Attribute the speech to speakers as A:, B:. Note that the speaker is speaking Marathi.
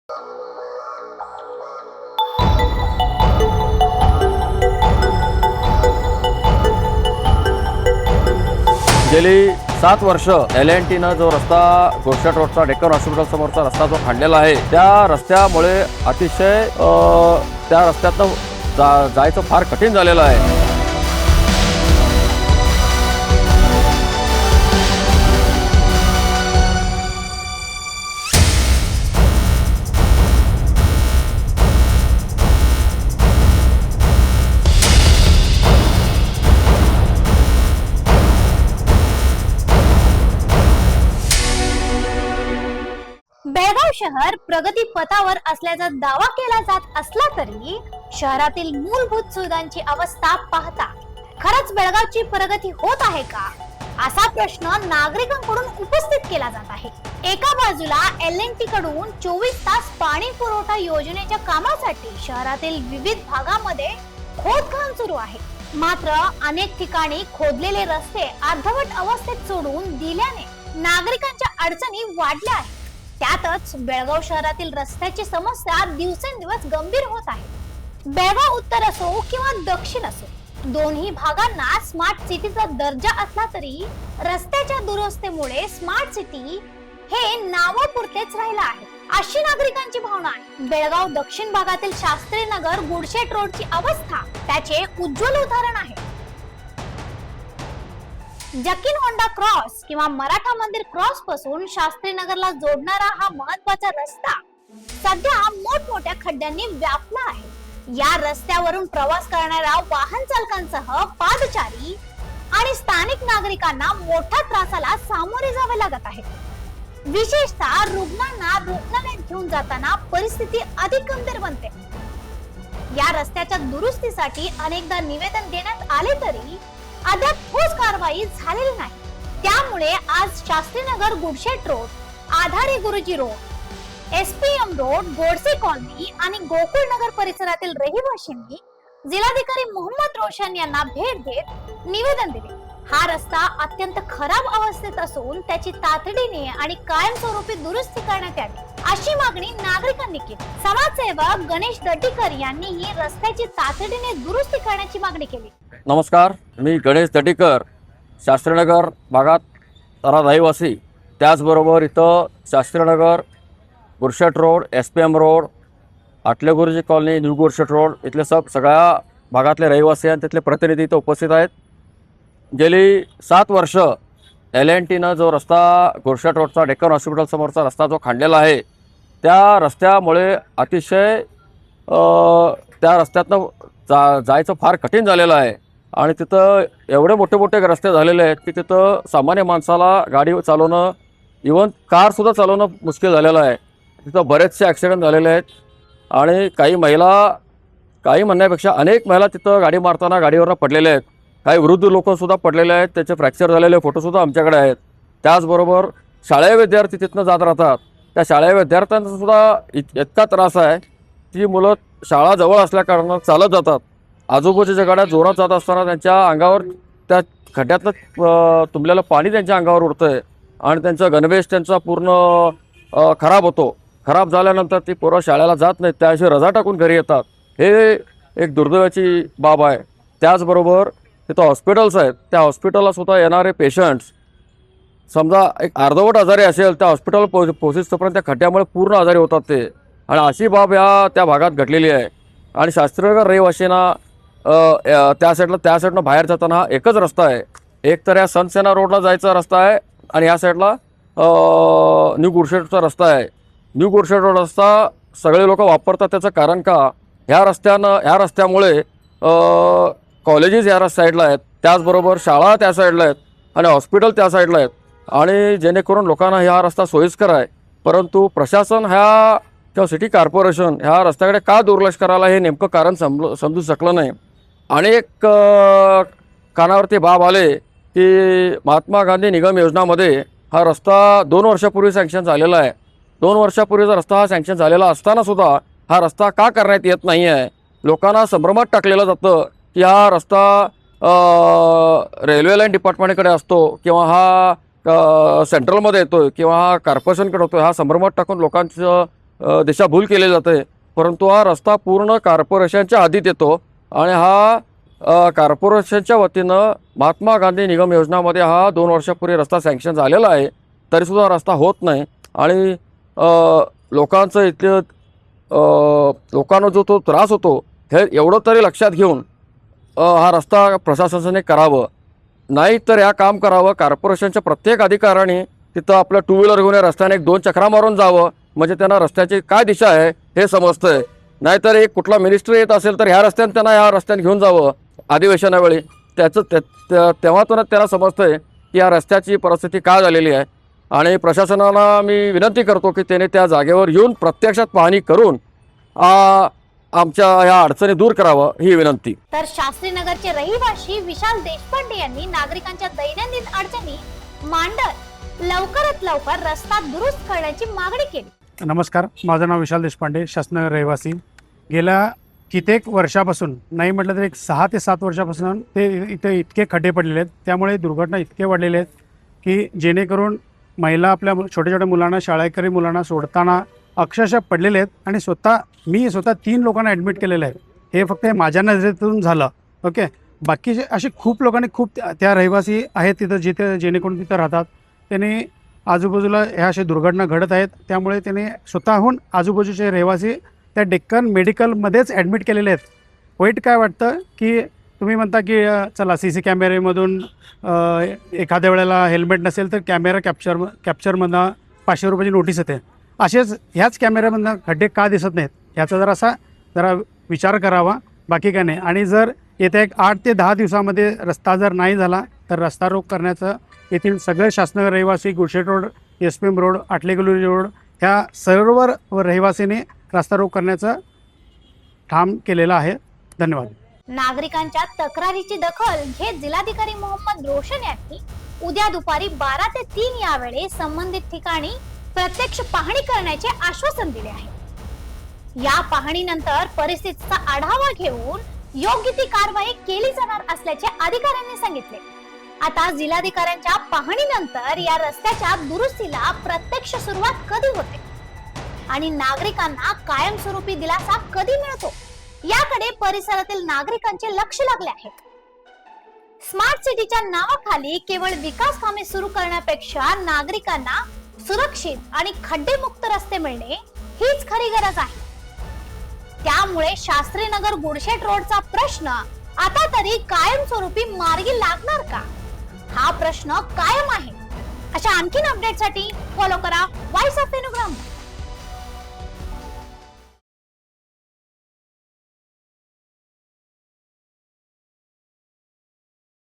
A: गेली 7 वर्ष L&Tनं जो रस्ता गोरशेट रोडचा डेक्कन हॉस्पिटल समोरचा रस्ता जो काढलेला आहे, त्या रस्त्यामुळे अतिशय त्या रस्त्यातनं जायचं फार कठीण झालेलं आहे.
B: बेळगाव शहर प्रगती पथावर असल्याचा दावा केला जात असला तरी शहरातील मूलभूत सुविधांची अवस्था पाहता खरंच बेळगावची प्रगती होत आहे का, असा प्रश्न नागरिकांकडून उपस्थित केला जात आहे. एका बाजूला L&T कडून 24 तास पाणी पुरवठा योजनेच्या कामासाठी शहरातील विविध भागामध्ये खोदकाम सुरू आहे, मात्र अनेक ठिकाणी खोदलेले रस्ते अर्धवट अवस्थेत सोडून दिल्याने नागरिकांच्या अडचणी वाढल्या आहेत. त्यातच बेळगाव शहरातील रस्त्याची समस्या दिवसेंदिवस गंभीर होत आहे. बेळगाव उत्तर असो किंवा दक्षिण असो, दोन्ही भागांना स्मार्ट सिटीचा दर्जा असला तरी रस्त्याच्या दुरवस्थेमुळे स्मार्ट सिटी हे नावापुरतेच राहिलं आहे, अशी नागरिकांची भावना आहे. बेळगाव दक्षिण भागातील शास्त्रीनगर गुडशेट रोडची अवस्था त्याचे उज्ज्वल उदाहरण आहे. जकीन होंडा क्रॉस किंवा मराठा मंदिर क्रॉस पासून शास्त्रीनगरला जोडणारा हा महत्वाचा रस्ता सध्या मोठमोठ्या खड्ड्यांनी व्यापला आहे. या रस्त्यावरून प्रवास करणाऱ्या वाहन चालकांसह पादचारी आणि स्थानिक नागरिकांना मोठ्या त्रासाला सामोरे जावे लागत आहे. विशेषतः रुग्णांना रुग्णालयात घेऊन जाताना परिस्थिती अधिक गंभीर बनते. या रस्त्याच्या दुरुस्तीसाठी अनेकदा निवेदन देण्यात आले तरी अद्याप ठोस कारवाई झालेली नाही. त्यामुळे आज शास्त्रीनगर गुडशेट रोड, आधारी गुरुजी road, SPM road, Godse colony आणि गोकुळ नगर परिसरातील रहिवाशांनी जिल्हाधिकारी मोहम्मद रोशन यांना भेट देत निवेदन दिले. हा रस्ता अत्यंत खराब अवस्थेत असून त्याची तातडीने आणि कायमस्वरूपी दुरुस्ती करण्यात यावी, अशी मागणी नागरिकांनी केली. समाजसेवक गणेश दड्डीकर यांनीही रस्त्याची तातडीने दुरुस्ती करण्याची मागणी केली.
A: नमस्कार, मी गणेश दड्डीकर, शास्त्रीनगर भागात रहिवासी. त्याचबरोबर इथं शास्त्रीनगर, गुरशेट रोड, SPM रोड, आटले गुरुजी कॉलनी, न्यू गुरशेट रोड इथले सगळ्या भागातले रहिवासी आणि तिथले प्रतिनिधी इथं उपस्थित आहेत. गेली 7 वर्ष L&Tनं जो रस्ता गुरशेट रोडचा डेक्कन हॉस्पिटल समोरचा रस्ता जो काढलेला आहे, त्या रस्त्यामुळे अतिशय त्या रस्त्यातनं जायचं फार कठीण झालेलं आहे. आणि तिथं एवढे मोठे मोठे रस्ते झालेले आहेत की तिथं सामान्य माणसाला गाडी चालवणं, इव्हन कारसुद्धा चालवणं मुश्किल झालेलं आहे. तिथं बरेचसे ॲक्सिडेंट झालेले आहेत आणि काही म्हणण्यापेक्षा अनेक महिला तिथं गाडी मारताना गाडीवरनं पडलेल्या आहेत. काही वृद्ध लोकंसुद्धा पडलेले आहेत, त्याचे फ्रॅक्चर झालेले फोटोसुद्धा आमच्याकडे आहेत. त्याचबरोबर शाळेय विद्यार्थी तिथनं जात राहतात. त्या शाळेय विद्यार्थ्यांचासुद्धा इतका त्रास आहे की मुलं शाळा जवळ असल्याकारणानं चालत जातात. आजूबाजूच्या गाड्या जोरात जात असताना त्यांच्या अंगावर त्या तुंबलेलं पाणी त्यांच्या अंगावर उडतं आहे आणि त्यांचा गणवेश त्यांचा पूर्ण खराब होतो. खराब झाल्यानंतर ती पोरं शाळेला जात नाहीत, त्याशी रजा टाकून घरी येतात. हे एक दुर्दैवाची बाब आहे. त्याचबरोबर तिथं हॉस्पिटल्स आहेत, त्या हॉस्पिटलला सुद्धा येणारे पेशंट्स समजा एक अर्धवट आजारी असेल, त्या हॉस्पिटल पोहोचेपर्यंत त्या खड्ड्यामुळे पूर्ण आजारी होतात ते. आणि अशी बाब त्या भागात घडलेली आहे. आणि शास्त्रीनगर रहिवासींना त्या साईडनं बाहेर जाताना हा एकच रस्ता आहे. एक तर या संतसेना रोडला जायचा रस्ता आहे आणि या साईडला न्यू गुरशेटचा रस्ता आहे. न्यू गुरशेट रोड रस्ता सगळे लोक वापरतात. त्याचं कारण का, ह्या रस्त्यामुळे कॉलेजेस या साईडला आहेत, त्याचबरोबर शाळा त्या साईडला आहेत आणि हॉस्पिटल त्या साईडला आहेत. आणि जेणेकरून लोकांना हा रस्ता सोयीस्कर आहे. परंतु प्रशासन किंवा सिटी कॉर्पोरेशन ह्या रस्त्याकडे का दुर्लक्ष करायला हे नेमकं कारण समजू शकलं नाही. अनेक कानावरती बाब आले की महात्मा गांधी निगम योजनामध्ये हा रस्ता 2 वर्षापूर्वी सँक्शन झालेला आहे. 2 वर्षापूर्वीचा रस्ता हा सँक्शन झालेला असतानासुद्धा हा रस्ता का करण्यात येत नाही आहे. लोकांना संभ्रमात टाकलेलं जातं की हा रस्ता रेल्वे लाईन डिपार्टमेंटकडे असतो किंवा हा सेंट्रलमध्ये येतो किंवा हा कॉर्पोरेशनकडे होतो. हा संभ्रमात टाकून लोकांचं दिशाभूल केली जाते, परंतु हा रस्ता पूर्ण कॉर्पोरेशनच्या हातीत येतो आणि हा कॉर्पोरेशनच्या वतीनं महात्मा गांधी निगम योजनामध्ये हा 2 वर्षापूर्वी रस्ता सँक्शन झालेला आहे, तरीसुद्धा रस्ता होत नाही. आणि लोकांचं इथले लोकांना जो तो त्रास होतो हे एवढं तरी लक्षात घेऊन हा रस्ता प्रशासनाने करावं, नाही तर या काम करावं. कॉर्पोरेशनच्या प्रत्येक अधिकाऱ्याने तिथं आपलं टू व्हीलर घेऊन या रस्त्याने 1-2 चक्रा मारून जावं, म्हणजे त्यांना रस्त्याची काय दिशा आहे हे समजतंय. नाहीतर एक कुठला मिनिस्टर येत असेल तर ह्या रस्त्याने त्यांना ह्या रस्त्याने घेऊन जावं अधिवेशनावेळी, तेव्हा त्यांना समजतंय की या रस्त्याची परिस्थिती काय झालेली आहे. आणि प्रशासनाला मी विनंती करतो की त्याने त्या जागेवर येऊन प्रत्यक्षात पाहणी करून आमच्या ह्या अडचणी दूर करावं ही विनंती.
B: तर शास्त्रीनगरचे रहिवासी विशाल देशपांडे यांनी नागरिकांच्या दैनंदिन अडचणी मांडत लवकरात लवकर रस्ता दुरुस्त करण्याची मागणी केली.
C: नमस्कार, माझं नाव विशाल देशपांडे, शास्त्रीनगर रहिवासी. गेल्या कित्येक वर्षापासून, नाही म्हटलं तर एक 6 ते 7 वर्षापासून ते इथे इतके खड्डे पडलेले आहेत, त्यामुळे दुर्घटना इतके वाढलेले आहेत की जेणेकरून महिला आपल्या छोट्या छोट्या मुलांना, शाळकरी मुलांना सोडताना अक्षरशः पडलेले आहेत. आणि मी स्वतः 3 लोकांना ॲडमिट केलेलं आहे. हे फक्त माझ्या नजरेतून झालं. ओके, बाकीचे असे खूप लोकांनी, खूप त्या रहिवासी आहेत तिथं जेणेकरून तिथं राहतात, त्यांनी आजूबाजूला ह्या अशा दुर्घटना घडत आहेत. त्यामुळे त्याने स्वतःहून आजूबाजूचे रहिवासी त्या डेक्कन मेडिकलमध्येच ॲडमिट केलेले आहेत. वाईट काय वाटतं की तुम्ही म्हणता की चला CC कॅमेरेमधून एखाद्या वेळेला हेल्मेट नसेल तर कॅमेरा कॅप्चरमधनं 500 रुपयाची नोटीस येते. असेच ह्याच कॅमेऱ्यामधनं खड्डे का दिसत नाहीत ह्याचा जरा विचार करावा, बाकी काय नाही. आणि जर येत्या एक 8 ते 10 दिवसामध्ये रस्ता जर नाही झाला तर रस्ता रोक करण्याचं येथील सगळे शास्त्रनगर रहिवासी, गुळशेट रोड, SPM रोड, आटलेगुलरी रोड ह्या सर्व रहिवासीने रस्ता रोक करण्याचं ठाम केलेलं आहे. धन्यवाद.
B: नागरिकांच्या तक्रारीची दखल घेत जिल्हाधिकारी मोहम्मद रोशन यांनी उद्या दुपारी 12 ते 3 या वेळी संबंधित ठिकाणी प्रत्यक्ष पाहणी करण्याचे आश्वासन दिले आहे. या पाहणीनंतर परिस्थितीचा आढावा घेऊन योग्य ती कारवाई केली जाणार असल्याचे अधिकाऱ्यांनी सांगितले. आता जिल्हाधिकाऱ्यांच्या पाहणीनंतर या रस्त्याच्या दुरुस्तीला प्रत्यक्ष सुरुवात कधी होते आणि नागरिकांना कायमस्वरूपी दिलासा कधी मिळतो याकडे परिसरातील नागरिकांचे लक्ष लागले आहे. स्मार्ट सिटीच्या नावाखाली केवळ विकास कामे सुरू करण्यापेक्षा नागरिकांना सुरक्षित आणि खड्डेमुक्त रस्ते मिळणे हीच खरी गरज आहे. त्यामुळे शास्त्रीनगर गुळशेट रोडचा प्रश्न आता तरी कायमस्वरूपी मार्गी लागणार का, हा प्रश्न कायम आहे. अशा आणखीन अपडेटसाठी फॉलो करा